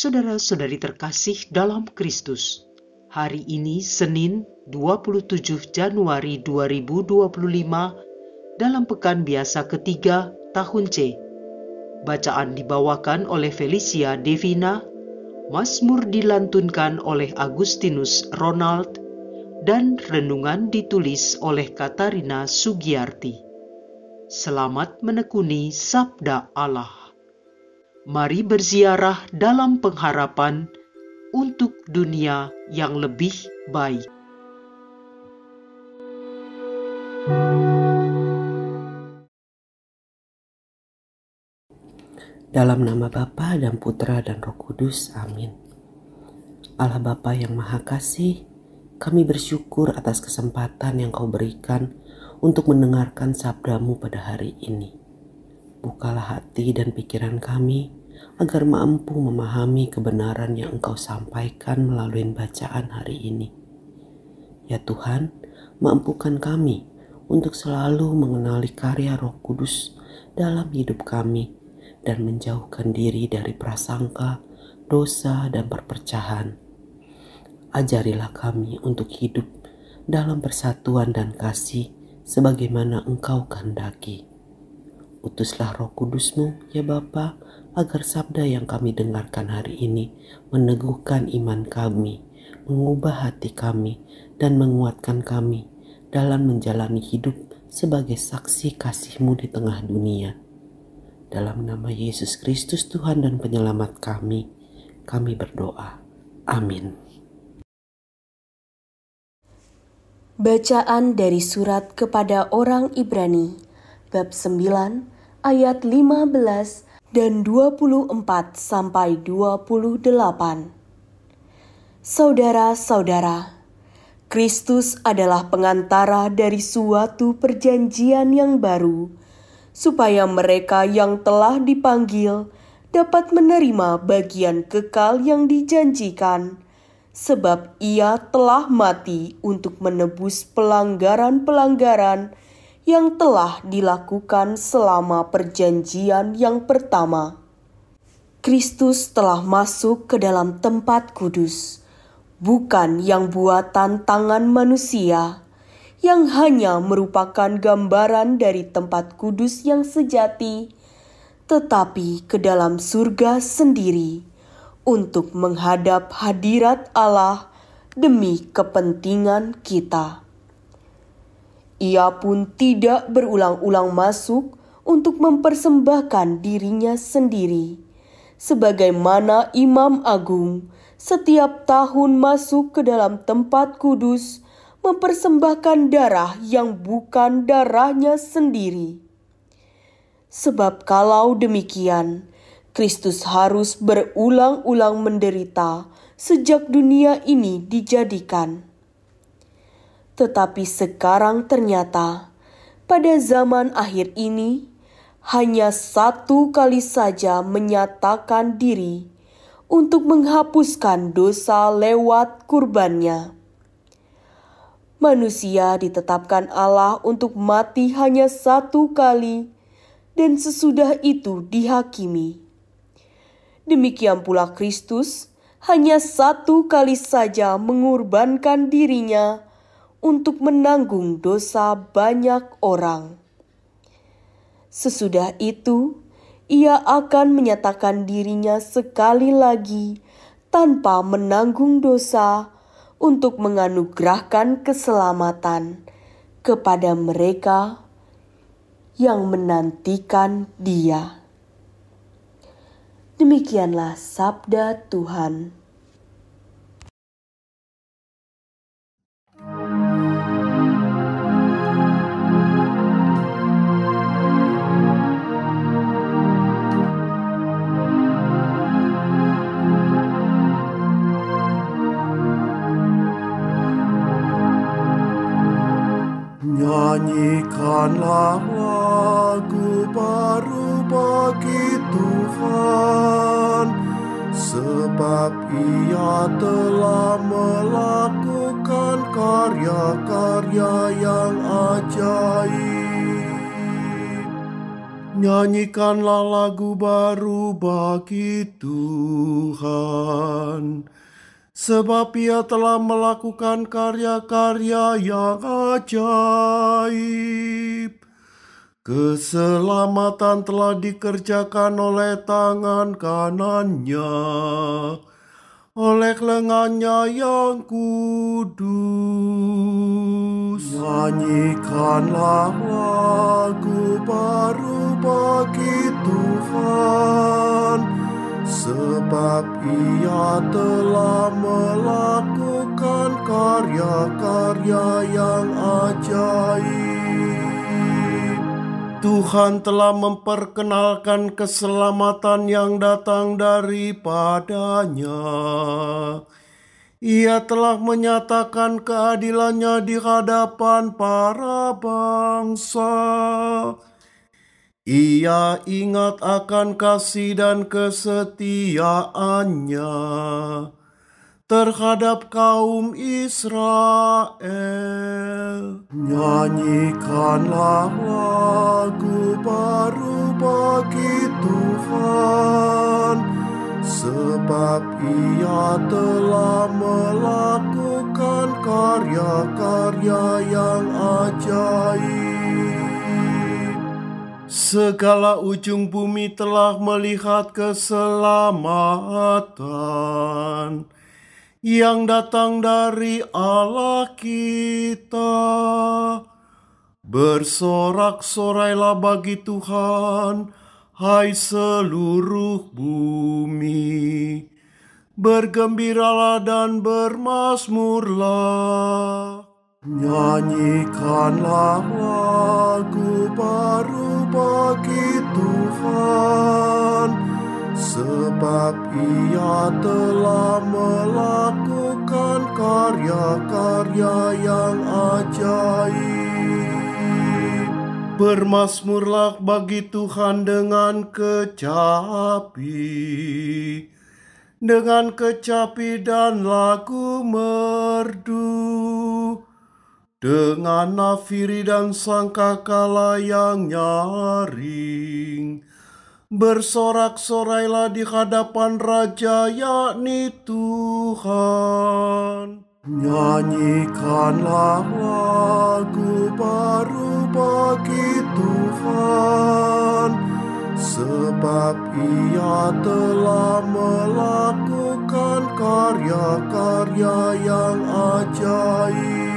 Saudara-saudari terkasih dalam Kristus, hari ini Senin 27 Januari 2025 dalam pekan biasa ketiga tahun C. Bacaan dibawakan oleh Felicia Devina, Mazmur dilantunkan oleh Agustinus Ronald, dan renungan ditulis oleh Katarina Sugiyarti. Selamat menekuni Sabda Allah. Mari berziarah dalam pengharapan untuk dunia yang lebih baik. Dalam nama Bapa dan Putra dan Roh Kudus, amin. Allah Bapa yang Maha Kasih, kami bersyukur atas kesempatan yang Kau berikan untuk mendengarkan sabda-Mu pada hari ini. Bukalah hati dan pikiran kami agar mampu memahami kebenaran yang Engkau sampaikan melalui bacaan hari ini. Ya Tuhan, mampukan kami untuk selalu mengenali karya Roh Kudus dalam hidup kami dan menjauhkan diri dari prasangka, dosa, dan perpecahan. Ajarilah kami untuk hidup dalam persatuan dan kasih sebagaimana Engkau kehendaki. Utuslah Roh Kudus-Mu, ya Bapa, agar sabda yang kami dengarkan hari ini meneguhkan iman kami, mengubah hati kami, dan menguatkan kami dalam menjalani hidup sebagai saksi kasih-Mu di tengah dunia. Dalam nama Yesus Kristus Tuhan dan Penyelamat kami berdoa. Amin. Bacaan dari surat kepada orang Ibrani, bab 9, ayat 15 dan 24 sampai 28. Saudara-saudara, Kristus adalah pengantara dari suatu perjanjian yang baru, supaya mereka yang telah dipanggil dapat menerima bagian kekal yang dijanjikan, sebab Ia telah mati untuk menebus pelanggaran-pelanggaran yang telah dilakukan selama perjanjian yang pertama. Kristus telah masuk ke dalam tempat kudus, bukan yang buatan tangan manusia, yang hanya merupakan gambaran dari tempat kudus yang sejati, tetapi ke dalam surga sendiri, untuk menghadap hadirat Allah demi kepentingan kita. Ia pun tidak berulang-ulang masuk untuk mempersembahkan dirinya sendiri, sebagaimana Imam Agung setiap tahun masuk ke dalam tempat kudus mempersembahkan darah yang bukan darahnya sendiri. Sebab kalau demikian, Kristus harus berulang-ulang menderita sejak dunia ini dijadikan. Tetapi sekarang ternyata, pada zaman akhir ini, hanya satu kali saja menyatakan diri untuk menghapuskan dosa lewat kurbannya. Manusia ditetapkan Allah untuk mati hanya satu kali, dan sesudah itu dihakimi. Demikian pula Kristus hanya satu kali saja mengorbankan dirinya untuk menanggung dosa banyak orang. Sesudah itu, Ia akan menyatakan dirinya sekali lagi tanpa menanggung dosa untuk menganugerahkan keselamatan kepada mereka yang menantikan Dia. Demikianlah sabda Tuhan. Nyanyikanlah lagu baru bagi Tuhan, sebab Ia telah melakukan karya-karya yang ajaib. Nyanyikanlah lagu baru bagi Tuhan, sebab Ia telah melakukan karya-karya yang ajaib. Keselamatan telah dikerjakan oleh tangan kanannya, oleh lengannya yang kudus. Nyanyikanlah lagu baru bagi Tuhan, sebab Ia telah melakukan karya-karya yang ajaib. Tuhan telah memperkenalkan keselamatan yang datang daripadanya. Ia telah menyatakan keadilannya di hadapan para bangsa. Ia ingat akan kasih dan kesetiaannya terhadap kaum Israel. Nyanyikanlah lagu baru bagi Tuhan, sebab Ia telah melakukan karya-karya yang ajaib. Segala ujung bumi telah melihat keselamatan yang datang dari Allah kita. Bersorak-sorailah bagi Tuhan, hai seluruh bumi. Bergembiralah dan bermazmurlah. Nyanyikanlah lagu baru bagi Tuhan, sebab Ia telah melakukan karya-karya yang ajaib. Bermazmurlah bagi Tuhan dengan kecapi dan lagu merdu, dengan nafiri dan sangkakala yang nyaring. Bersorak-sorailah di hadapan Raja, yakni Tuhan. Nyanyikanlah lagu baru bagi Tuhan, sebab Ia telah melakukan karya-karya yang ajaib.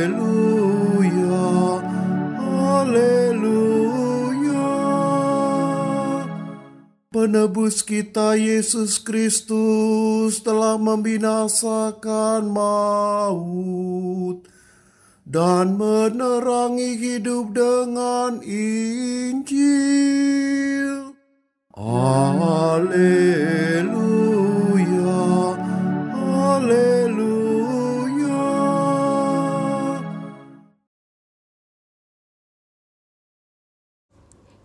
Haleluya, haleluya. Penebus kita Yesus Kristus telah membinasakan maut dan menerangi hidup dengan Injil. Haleluya, haleluya.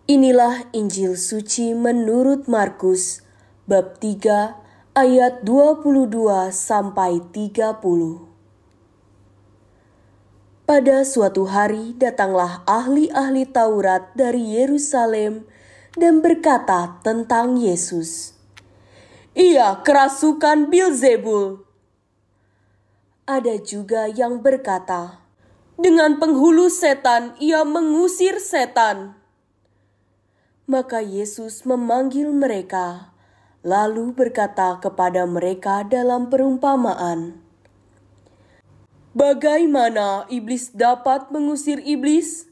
Inilah Injil suci menurut Markus, bab 3 ayat 22 sampai 30. Pada suatu hari datanglah ahli-ahli Taurat dari Yerusalem dan berkata tentang Yesus, "Ia kerasukan Beelzebul." Ada juga yang berkata, "Dengan penghulu setan ia mengusir setan." Maka Yesus memanggil mereka, lalu berkata kepada mereka dalam perumpamaan, "Bagaimana iblis dapat mengusir iblis?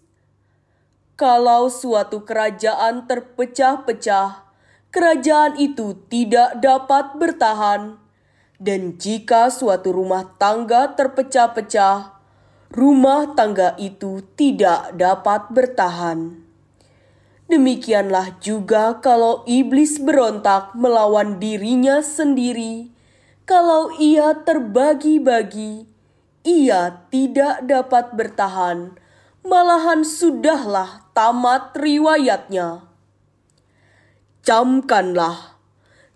Kalau suatu kerajaan terpecah-pecah, kerajaan itu tidak dapat bertahan. Dan jika suatu rumah tangga terpecah-pecah, rumah tangga itu tidak dapat bertahan. Demikianlah juga kalau iblis berontak melawan dirinya sendiri, kalau ia terbagi-bagi, ia tidak dapat bertahan, malahan sudahlah tamat riwayatnya. Camkanlah,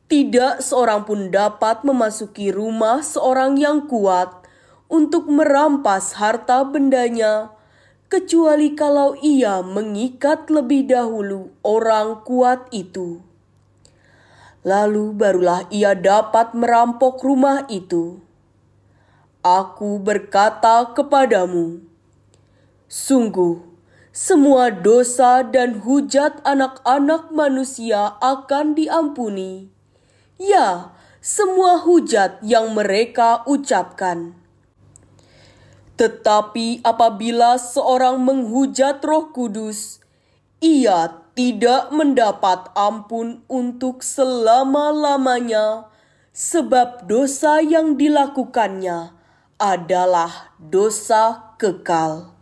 tidak seorang pun dapat memasuki rumah seorang yang kuat untuk merampas harta bendanya, kecuali kalau ia mengikat lebih dahulu orang kuat itu. Lalu barulah ia dapat merampok rumah itu. Aku berkata kepadamu, sungguh, semua dosa dan hujat anak-anak manusia akan diampuni. Ya, semua hujat yang mereka ucapkan. Tetapi apabila seorang menghujat Roh Kudus, ia tidak mendapat ampun untuk selama-lamanya, sebab dosa yang dilakukannya adalah dosa kekal.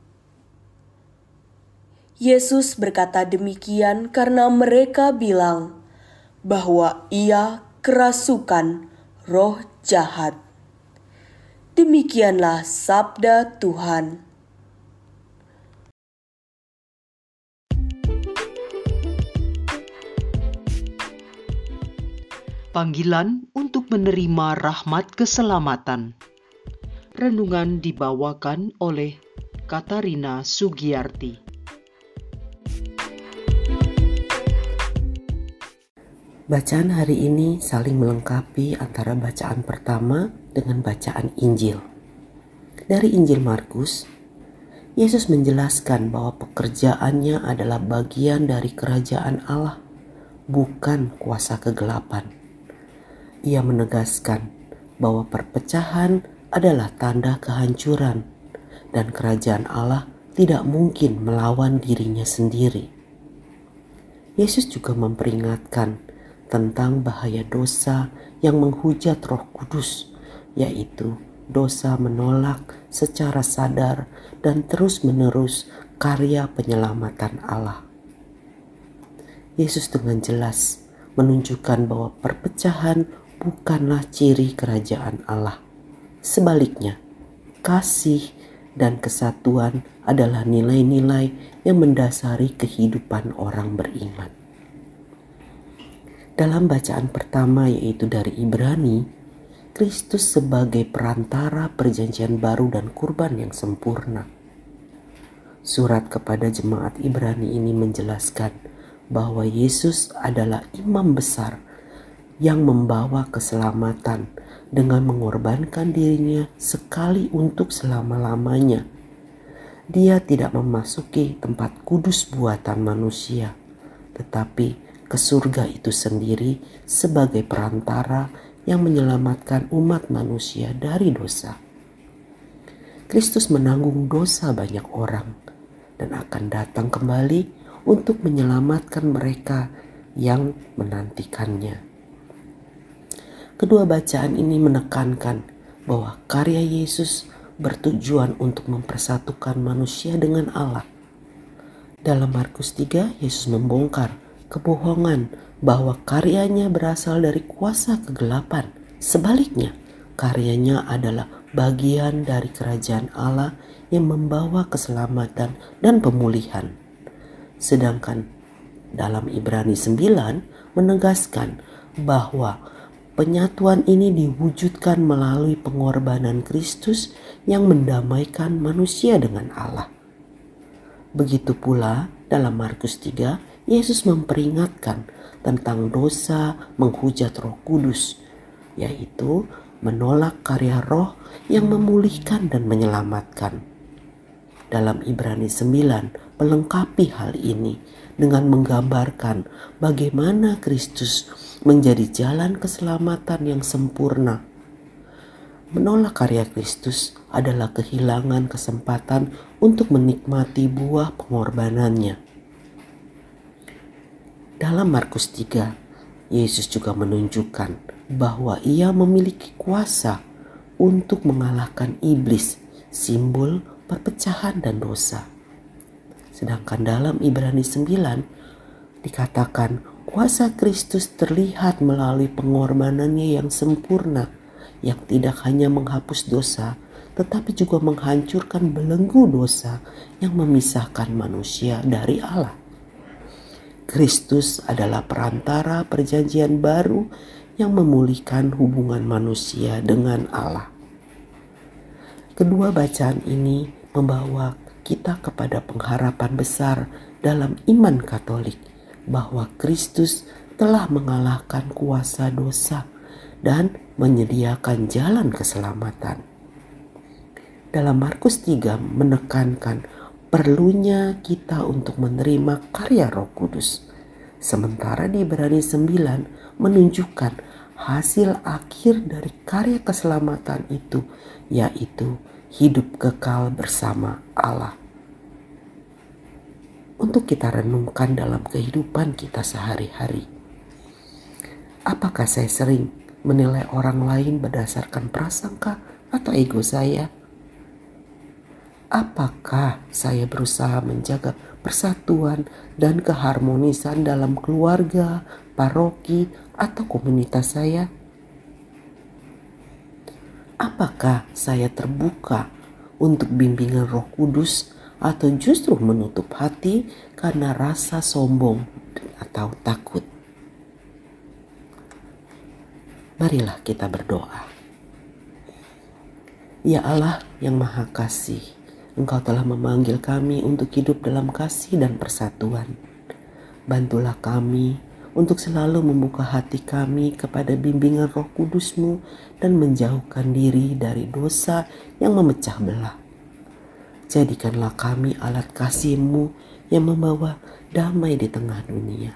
Yesus berkata demikian karena mereka bilang bahwa ia kerasukan roh jahat. Demikianlah sabda Tuhan. Panggilan untuk menerima rahmat keselamatan. Renungan dibawakan oleh Katarina Sugiyarti. Bacaan hari ini saling melengkapi antara bacaan pertama dengan bacaan Injil. Dari Injil Markus, Yesus menjelaskan bahwa pekerjaannya adalah bagian dari kerajaan Allah, bukan kuasa kegelapan. Ia menegaskan bahwa perpecahan adalah tanda kehancuran dan kerajaan Allah tidak mungkin melawan dirinya sendiri. Yesus juga memperingatkan tentang bahaya dosa yang menghujat Roh Kudus, yaitu dosa menolak secara sadar dan terus-menerus karya penyelamatan Allah. Yesus dengan jelas menunjukkan bahwa perpecahan bukanlah ciri kerajaan Allah. Sebaliknya, kasih dan kesatuan adalah nilai-nilai yang mendasari kehidupan orang beriman. Dalam bacaan pertama, yaitu dari Ibrani, Kristus sebagai perantara perjanjian baru dan kurban yang sempurna. Surat kepada jemaat Ibrani ini menjelaskan bahwa Yesus adalah imam besar yang membawa keselamatan dengan mengorbankan dirinya sekali untuk selama-lamanya. Dia tidak memasuki tempat kudus buatan manusia, tetapi ke surga itu sendiri sebagai perantara yang menyelamatkan umat manusia dari dosa. Kristus menanggung dosa banyak orang dan akan datang kembali untuk menyelamatkan mereka yang menantikannya. Kedua bacaan ini menekankan bahwa karya Yesus bertujuan untuk mempersatukan manusia dengan Allah. Dalam Markus 3, Yesus membongkar kebohongan bahwa karyanya berasal dari kuasa kegelapan. Sebaliknya, karyanya adalah bagian dari kerajaan Allah yang membawa keselamatan dan pemulihan. Sedangkan dalam Ibrani 9 menegaskan bahwa penyatuan ini diwujudkan melalui pengorbanan Kristus yang mendamaikan manusia dengan Allah. Begitu pula dalam Markus 3, Yesus memperingatkan tentang dosa menghujat Roh Kudus, yaitu menolak karya Roh yang memulihkan dan menyelamatkan. Dalam Ibrani 9 melengkapi hal ini dengan menggambarkan bagaimana Kristus menjadi jalan keselamatan yang sempurna. Menolak karya Kristus adalah kehilangan kesempatan untuk menikmati buah pengorbanannya. Dalam Markus 3, Yesus juga menunjukkan bahwa ia memiliki kuasa untuk mengalahkan iblis, simbol perpecahan dan dosa. Sedangkan dalam Ibrani 9 dikatakan kuasa Kristus terlihat melalui pengorbanannya yang sempurna, yang tidak hanya menghapus dosa, tetapi juga menghancurkan belenggu dosa yang memisahkan manusia dari Allah. Kristus adalah perantara perjanjian baru yang memulihkan hubungan manusia dengan Allah. Kedua bacaan ini membawa kita kepada pengharapan besar dalam iman Katolik bahwa Kristus telah mengalahkan kuasa dosa dan menyediakan jalan keselamatan. Dalam Markus 3 menekankan perlunya kita untuk menerima karya Roh Kudus. Sementara di Ibrani 9 menunjukkan hasil akhir dari karya keselamatan itu, yaitu hidup kekal bersama Allah. Untuk kita renungkan dalam kehidupan kita sehari-hari. Apakah saya sering menilai orang lain berdasarkan prasangka atau ego saya? Apakah saya berusaha menjaga persatuan dan keharmonisan dalam keluarga, paroki, atau komunitas saya? Apakah saya terbuka untuk bimbingan Roh Kudus atau justru menutup hati karena rasa sombong atau takut? Marilah kita berdoa. Ya Allah yang Maha Kasih, Engkau telah memanggil kami untuk hidup dalam kasih dan persatuan. Bantulah kami untuk selalu membuka hati kami kepada bimbingan Roh Kudus-Mu dan menjauhkan diri dari dosa yang memecah belah. Jadikanlah kami alat kasih-Mu yang membawa damai di tengah dunia.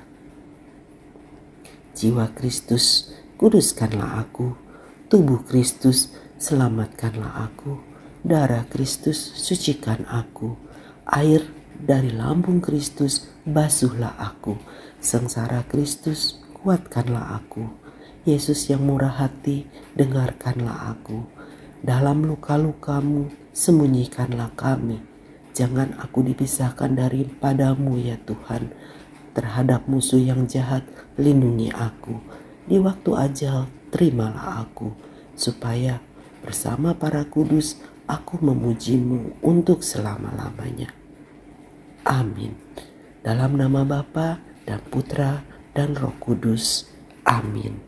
Jiwa Kristus, kuduskanlah aku. Tubuh Kristus, selamatkanlah aku. Darah Kristus, sucikan aku. Air dari lambung Kristus, basuhlah aku. Sengsara Kristus, kuatkanlah aku. Yesus yang murah hati, dengarkanlah aku. Dalam luka-luka-Mu, sembunyikanlah kami. Jangan aku dipisahkan daripadamu ya Tuhan. Terhadap musuh yang jahat, lindungi aku. Di waktu ajal, terimalah aku. Supaya bersama para kudus, aku memuji-Mu untuk selama-lamanya. Amin. Dalam nama Bapa dan Putra dan Roh Kudus. Amin.